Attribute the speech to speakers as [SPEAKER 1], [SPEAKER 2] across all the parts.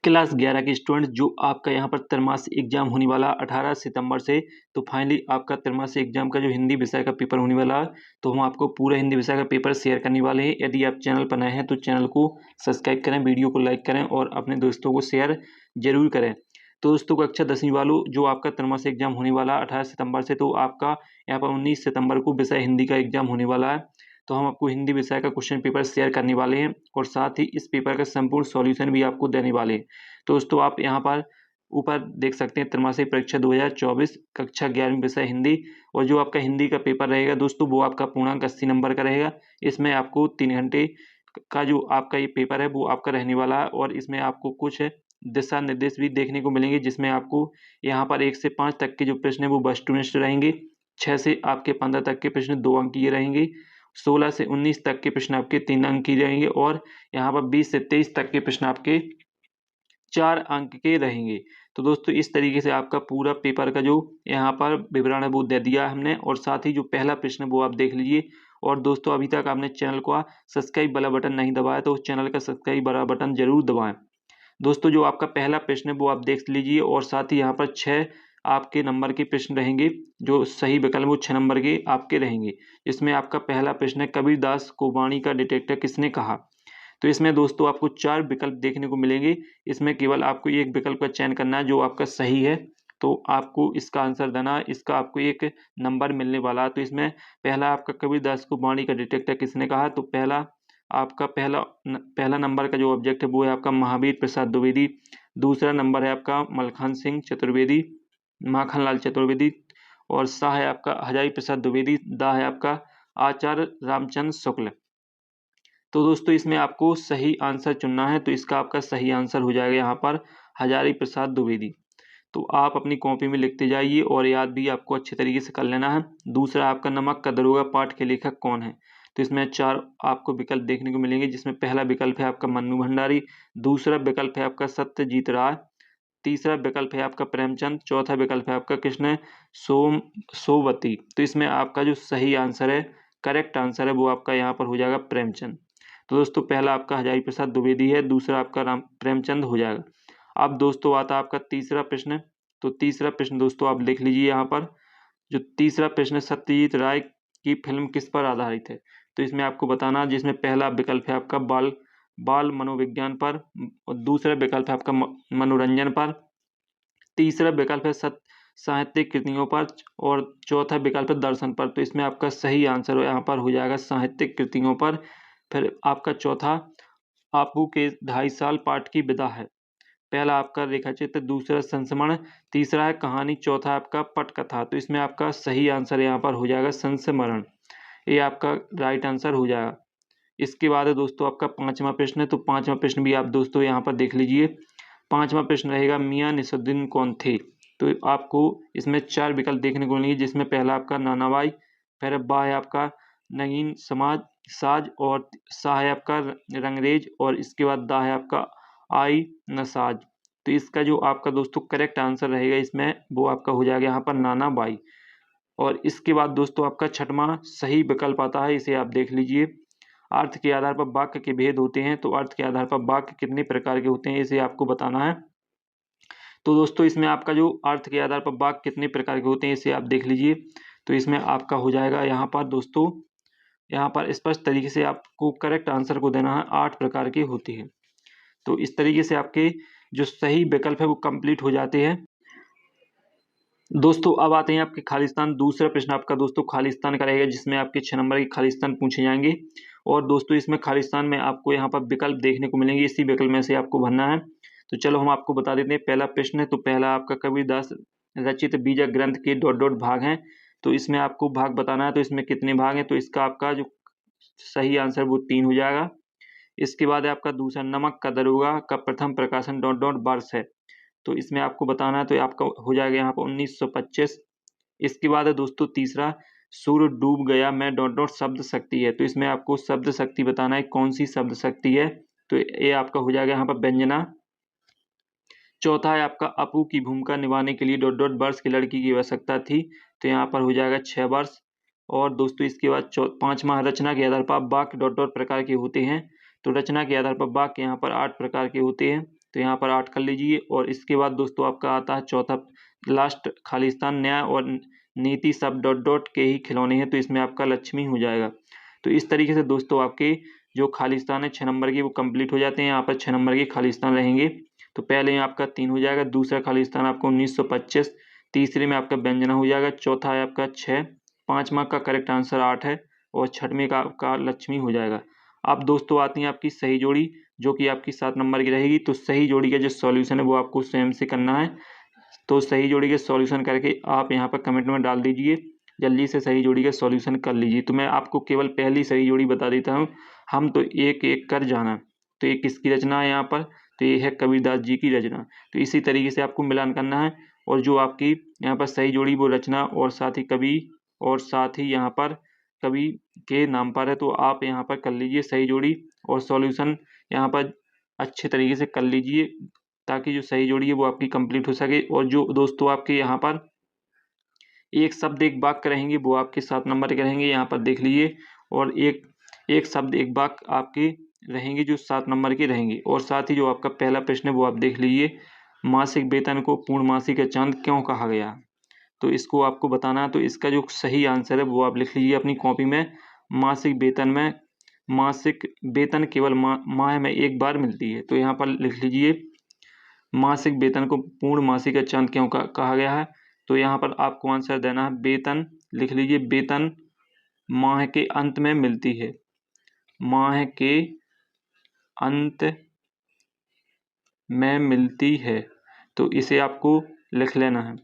[SPEAKER 1] Class 11 के student जो आपका यहाँ पर त्रैमासिक एग्जाम होने वाला 18 सितंबर से, तो फाइनली आपका त्रैमासिक एग्जाम का जो हिंदी विषय का पेपर होने वाला है, तो हम आपको पूरा हिंदी विषय का पेपर शेयर करने वाले हैं। यदि आप चैनल पर नए हैं तो चैनल को सब्सक्राइब करें, वीडियो को लाइक करें और अपने दोस्तों को शेयर जरूर करें। तो दोस्तों कक्षा 10वीं वालों जो आपका त्रैमासिक एग्जाम होने वाला 18 सितंबर से, तो आपका यहाँ पर 19 सितंबर को विषय हिंदी का एग्जाम होने वाला है। तो हम आपको हिंदी विषय का क्वेश्चन पेपर शेयर करने वाले हैं और साथ ही इस पेपर का संपूर्ण सॉल्यूशन भी आपको देने वाले हैं। तो दोस्तों आप यहाँ पर ऊपर देख सकते हैं त्रैमासिक परीक्षा 2024 कक्षा 11वीं विषय हिंदी, और जो आपका हिंदी का पेपर रहेगा दोस्तों वो आपका पूर्णांक 80 नंबर का रहेगा। इसमें आपको 3 घंटे का जो आपका ये पेपर है वो आपका रहने वाला है, और इसमें आपको कुछ दिशा निर्देश भी देखने को मिलेंगे, जिसमें आपको यहाँ पर 1 से 5 तक के जो प्रश्न है वो वस्तुनिष्ठ रहेंगे, 6 से आपके 15 तक के प्रश्न 2 अंक के रहेंगे, 16 से 19 तक के प्रश्न आपके 3 अंक के रहेंगे, और यहाँ पर 20 से 23 तक के प्रश्न आपके 4 अंक के रहेंगे। तो दोस्तों इस तरीके से आपका पूरा पेपर का जो यहाँ पर विवरण है वो दे दिया है हमने, और साथ ही जो पहला प्रश्न है वो आप देख लीजिए। और दोस्तों अभी तक आपने चैनल को सब्सक्राइब वाला बटन नहीं दबाया तो चैनल का सब्सक्राइब वाला बटन जरूर दबाएं। दोस्तों जो आपका पहला प्रश्न है वो आप देख लीजिए, और साथ ही यहाँ पर 6 आपके नंबर के प्रश्न रहेंगे, जो सही विकल्प वो 6 नंबर के आपके रहेंगे। इसमें आपका पहला प्रश्न है, कबीरदास को वाणी का डिटेक्टर किसने कहा। तो इसमें दोस्तों आपको 4 विकल्प देखने को मिलेंगे। इसमें केवल आपको एक विकल्प का चयन करना है जो आपका सही है, तो आपको इसका आंसर देना है, इसका आपको 1 नंबर मिलने वाला है। तो इसमें पहला आपका कबीरदास को वाणी का डिटेक्टर किसने कहा, तो पहला नंबर का जो ऑब्जेक्ट है वो है आपका महावीर प्रसाद द्विवेदी। दूसरा नंबर है आपका मलखान सिंह चतुर्वेदी, माखनलाल चतुर्वेदी, और सा है आपका हजारी प्रसाद द्विवेदी, दा है आपका आचार्य रामचंद्र शुक्ल। तो दोस्तों इसमें आपको सही आंसर चुनना है, तो इसका आपका सही आंसर हो जाएगा यहाँ पर हजारी प्रसाद द्विवेदी। तो आप अपनी कॉपी में लिखते जाइए और याद भी आपको अच्छे तरीके से कर लेना है। दूसरा आपका नमक का दरोगा पाठ के लेखक कौन है, तो इसमें 4 आपको विकल्प देखने को मिलेंगे, जिसमें पहला विकल्प है आपका मन्नू भंडारी, दूसरा विकल्प है आपका सत्यजीत राय, तीसरा विकल्प है आपका प्रेमचंद, चौथा विकल्प है आपका कृष्ण सोवती। तो इसमें आपका जो सही आंसर है, करेक्ट आंसर है, वो आपका यहाँ पर हो जाएगा प्रेमचंद। तो दोस्तों पहला आपका हजारी प्रसाद द्विवेदी है, दूसरा आपका राम प्रेमचंद हो जाएगा। अब दोस्तों आता है आपका तीसरा प्रश्न। तो तीसरा प्रश्न दोस्तों आप देख लीजिए यहाँ पर, जो तीसरा प्रश्न सत्यजीत राय की फिल्म किस पर आधारित है। तो इसमें आपको बताना, जिसमें पहला विकल्प है आपका बाल मनोविज्ञान पर, और दूसरा विकल्प है आपका मनोरंजन पर, तीसरा विकल्प है साहित्यिक कृतियों पर, और चौथा विकल्प है दर्शन पर। तो इसमें आपका सही आंसर यहाँ पर हो जाएगा साहित्यिक कृतियों पर। फिर आपका चौथा आपू के 2.5 साल पाठ की विदा है। पहला आपका रेखाचित्र, दूसरा संस्मरण, तीसरा है कहानी, चौथा आपका पटकथा। तो इसमें आपका सही आंसर यहाँ पर हो जाएगा संस्मरण, ये आपका राइट आंसर हो जाएगा। इसके बाद है दोस्तों आपका 5वां प्रश्न है। तो 5वां प्रश्न भी आप दोस्तों यहाँ पर देख लीजिए। 5वां प्रश्न रहेगा मियां नसरुद्दीन कौन थे। तो आपको इसमें 4 विकल्प देखने को मिलेंगे, जिसमें पहला आपका नानाबाई, फिर बा है आपका नगीन साज, और सा है आपका रंगरेज, और इसके बाद दा है आपका आई नसाज। तो इसका जो आपका दोस्तों करेक्ट आंसर रहेगा इसमें, वो आपका हो जाएगा यहाँ पर नानाबाई। और इसके बाद दोस्तों आपका 6वां सही विकल्प आता है, इसे आप देख लीजिए। अर्थ के आधार पर वाक्य के भेद होते हैं। तो अर्थ के आधार पर वाक्य कितने प्रकार के होते हैं, इसे आपको बताना है। तो दोस्तों इसमें आपका जो अर्थ के आधार पर वाक्य कितने प्रकार के होते हैं, इसे आप देख लीजिए। तो इसमें आपका हो जाएगा यहाँ पर दोस्तों, यहाँ पर स्पष्ट तरीके से आपको करेक्ट आंसर को देना है, 8 प्रकार के होते हैं। तो इस तरीके से आपके जो सही विकल्प है वो कंप्लीट हो जाते हैं। दोस्तों अब आते हैं आपके खालिस्तान। दूसरा प्रश्न आपका दोस्तों खालिस्तान का रहेगा, जिसमें आपके 6 नंबर के खालिस्तान पूछे जाएंगे। और दोस्तों इसमें खालिस्तान में आपको यहाँ पर विकल्प देखने को मिलेंगे, इसी विकल्प में से आपको भरना है। तो चलो हम आपको बता देते हैं। पहला प्रश्न है, तो पहला आपका कबीरदास रचित बीजा ग्रंथ के ... भाग हैं। तो इसमें आपको भाग बताना है, तो इसमें कितने भाग हैं। तो इसका आपका जो सही आंसर वो 3 हो जाएगा। इसके बाद है आपका दूसरा, नमक का दरोगा का प्रथम प्रकाशन ... वर्ष है। तो इसमें आपको बताना है, तो आपका हो जाएगा यहाँ पर 1925। इसके बाद है दोस्तों तीसरा, सूर्य डूब गया मैं ... शब्द शक्ति है। तो इसमें आपको शब्द शक्ति बताना है, कौन सी शब्द शक्ति है। तो ये आपका हो जाएगा यहाँ पर व्यंजना। चौथा है आपका अपू की भूमिका निभाने के लिए ... वर्ष की लड़की की आवश्यकता थी। तो यहाँ पर हो जाएगा 6 वर्ष। और दोस्तों इसके बाद 5वां, रचना के आधार पर वाक्य ... प्रकार के होते हैं। तो रचना के आधार पर वाक्य यहाँ पर 8 प्रकार के होते हैं। तो यहाँ पर 8 कर लीजिए। और इसके बाद दोस्तों आपका आता है चौथा लास्ट खालिस्तान, न्याय और नीति सब डॉट डॉट के ही खिलौने हैं, तो इसमें आपका लक्ष्मी हो जाएगा। तो इस तरीके से दोस्तों आपके जो खालिस्तान है 6 नंबर के वो कंप्लीट हो जाते हैं। यहाँ पर 6 नंबर के खालिस्तान रहेंगे। तो पहले आपका 3 हो जाएगा, दूसरा खालिस्तान आपका 1925, तीसरे में आपका व्यंजना हो जाएगा, चौथा है आपका 6, पाँचवा का करेक्ट आंसर 8 है और छठवें का आपका लक्ष्मी हो जाएगा। अब दोस्तों आती है आपकी सही जोड़ी, जो कि आपकी 7 नंबर की रहेगी। तो सही जोड़ी का जो सॉल्यूशन है वो आपको स्वयं से करना है। तो सही जोड़ी के सॉल्यूशन करके आप यहाँ पर कमेंट में डाल दीजिए, जल्दी से सही जोड़ी का सॉल्यूशन कर लीजिए। तो मैं आपको केवल पहली सही जोड़ी बता देता हूँ, हम तो एक एक कर जाना। तो ये किसकी रचना है यहाँ पर, तो ये है कबीरदास जी की रचना। तो इसी तरीके से आपको मिलान करना है, और जो आपकी यहाँ पर सही जोड़ी वो रचना और साथ ही कवि और साथ ही यहाँ पर कवि के नाम पर है। तो आप यहाँ पर कर लीजिए सही जोड़ी और सॉल्यूशन यहाँ पर अच्छे तरीके से कर लीजिए, ताकि जो सही जोड़ी है वो आपकी कंप्लीट हो सके। और जो दोस्तों आपके यहाँ पर एक शब्द एक वाक्य रहेंगे वो आपके 7 नंबर के रहेंगे, यहाँ पर देख लीजिए। और एक एक शब्द एक वाक्य आपके रहेंगे जो 7 नंबर के रहेंगे। और साथ ही जो आपका पहला प्रश्न है वो आप देख लीजिए, मासिक वेतन को पूर्णमासी का चांद क्यों कहा गया। तो इसको आपको बताना है। तो इसका जो सही आंसर है वो आप लिख लीजिए अपनी कॉपी में। मासिक वेतन केवल माह में एक बार मिलती है। तो यहाँ पर लिख लीजिए, मासिक वेतन को पूर्णमासी का चांद क्यों कहा गया है। तो यहाँ पर आपको आंसर देना है वेतन, लिख लीजिए वेतन माह के अंत में मिलती है, माह के अंत में मिलती है। तो इसे आपको लिख लेना है।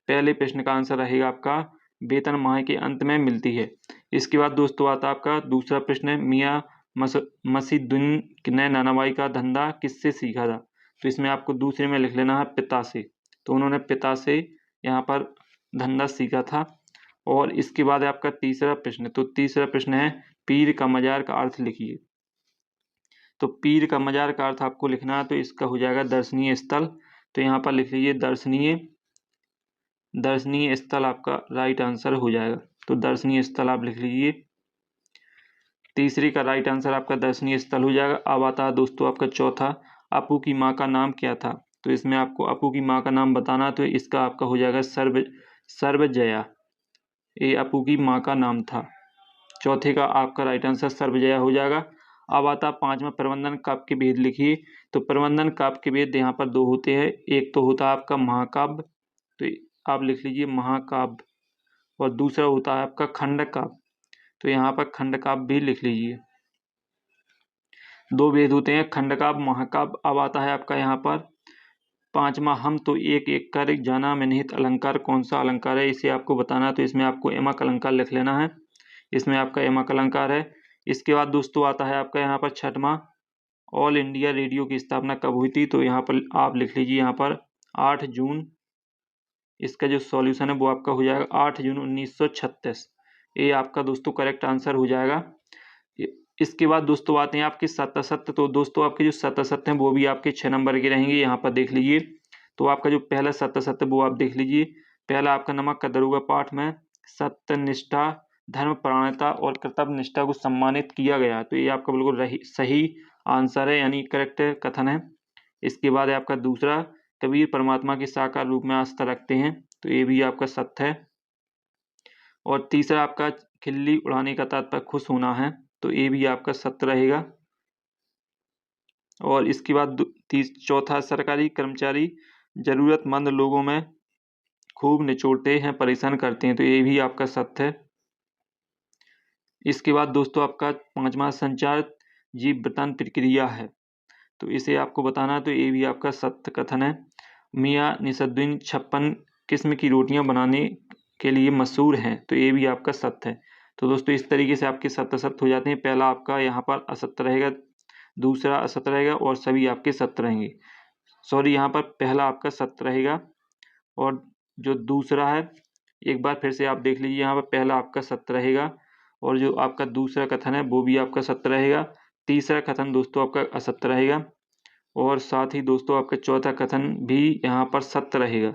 [SPEAKER 1] पहले प्रश्न का आंसर रहेगा आपका वेतन माह के अंत में मिलती है। इसके बाद दोस्तों आता है आपका दूसरा प्रश्न, मियाँ मसीदुद्दीन ने नानाबाई का धंधा किससे सीखा था। तो इसमें आपको दूसरे में लिख लेना है पिता से। तो उन्होंने पिता से यहाँ पर धंधा सीखा था। और इसके बाद आपका तीसरा प्रश्न, तो तीसरा प्रश्न है पीर का मजार का अर्थ लिखिए। तो पीर का मजार का अर्थ आपको लिखना है, तो इसका हो जाएगा दर्शनीय स्थल। तो यहाँ पर लिख लीजिए दर्शनीय स्थल आपका राइट आंसर हो जाएगा। तो दर्शनीय स्थल आप लिख लीजिए, तीसरे का राइट आंसर आपका दर्शनीय स्थल हो जाएगा। अब आता है दोस्तों आपका चौथा, अपू की माँ का नाम क्या था। तो इसमें आपको अपू की माँ का नाम बताना, तो इसका आपका हो जाएगा सर्वजया। ये अपू की माँ का नाम था। चौथे का आपका राइट आंसर सर्वजया हो जाएगा। अब आता पांचवा, प्रबंधन काव्य के भेद लिखिए। तो प्रबंधन काव्य के भेद यहाँ पर 2 होते हैं, एक तो होता है आपका महाकाव्य, तो आप लिख लीजिए महाकाव्य, और दूसरा होता है आपका खंड काव्य। तो यहाँ पर खंड काव्य भी लिख लीजिए। 2 भेद होते हैं, खंड काव्य महाकाव्य। अब आता है आपका यहाँ पर पांचवा, हम तो एक एक कर जाना में निहित अलंकार कौन सा अलंकार है, इसे आपको बताना है। तो इसमें आपको यमक अलंकार लिख लेना है, इसमें आपका यमक अलंकार है। इसके बाद दोस्तों आता है आपका यहाँ पर छठवां, ऑल इंडिया रेडियो की स्थापना कब हुई थी। तो यहाँ पर आप लिख लीजिए यहाँ पर 8 जून। इसका जो सॉल्यूशन है वो आपका हो जाएगा 8 जून 1936। ये आपका दोस्तों करेक्ट आंसर हो जाएगा। इसके बाद दोस्तों आते हैं आपके सत्य। तो दोस्तों आपके जो सत्य हैं वो भी आपके 6 नंबर के रहेंगे, यहाँ पर देख लीजिए। तो आपका जो पहला सत्य वो आप देख लीजिए। पहला आपका नमक का दरोगा पाठ में सत्य निष्ठा धर्म परायणता और कर्तव्य निष्ठा को सम्मानित किया गया। तो ये आपका बिल्कुल सही आंसर है, यानी करेक्ट कथन है। इसके बाद है आपका दूसरा, कबीर परमात्मा के साकार रूप में आस्था रखते हैं। तो ये भी आपका सत्य है। और तीसरा आपका खिल्ली उड़ाने का तात्पर्य खुश होना है। तो ये भी आपका सत्य रहेगा। और इसके बाद चौथा, सरकारी कर्मचारी जरूरतमंद लोगों में खूब निचोड़ते हैं, परेशान करते हैं। तो ये भी आपका सत्य है। इसके बाद दोस्तों आपका पांचवा, संचार जीववृत्तांत प्रक्रिया है। तो इसे आपको बताना है। तो ये भी आपका सत्य कथन है। मियाँ निसद्दीन 56 किस्म की रोटियां बनाने के लिए मशहूर हैं। तो ये भी आपका सत्य है। तो दोस्तों इस तरीके से आपके सत्य हो जाते हैं। पहला आपका यहाँ पर असत्य रहेगा, दूसरा असत्य रहेगा और सभी आपके सत्य रहेंगे। सॉरी, यहाँ पर पहला आपका सत्य रहेगा और जो दूसरा है, एक बार फिर से आप देख लीजिए, यहाँ पर पहला आपका सत्य रहेगा और जो आपका दूसरा कथन है वो भी आपका सत्य रहेगा। तीसरा कथन दोस्तों आपका असत्य रहेगा और साथ ही दोस्तों आपका चौथा कथन भी यहाँ पर सत्य रहेगा।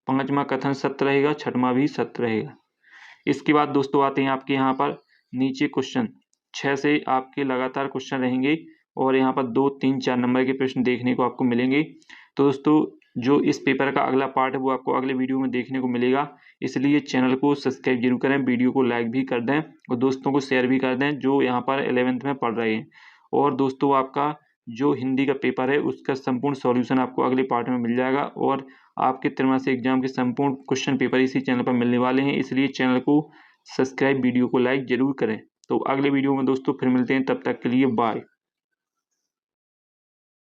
[SPEAKER 1] पांचवा कथन सत्य रहेगा, छठवां भी सत्य रहेगा। इसके बाद दोस्तों आते हैं आपके यहाँ पर नीचे क्वेश्चन 6 से आपके लगातार क्वेश्चन रहेंगे और यहाँ पर 2, 3, 4 नंबर के प्रश्न देखने को आपको मिलेंगे। तो दोस्तों जो इस पेपर का अगला पार्ट है वो आपको अगले वीडियो में देखने को मिलेगा, इसलिए चैनल को सब्सक्राइब जरूर करें, वीडियो को लाइक भी कर दें और दोस्तों को शेयर भी कर दें जो यहाँ पर 11th में पढ़ रहे हैं। और दोस्तों आपका जो हिंदी का पेपर है उसका संपूर्ण सॉल्यूशन आपको अगले पार्ट में मिल जाएगा और आपके त्रैमासिक एग्जाम के संपूर्ण क्वेश्चन पेपर इसी चैनल पर मिलने वाले हैं, इसलिए चैनल को सब्सक्राइब, वीडियो को लाइक जरूर करें। तो अगले वीडियो में दोस्तों फिर मिलते हैं, तब तक के लिए बाय।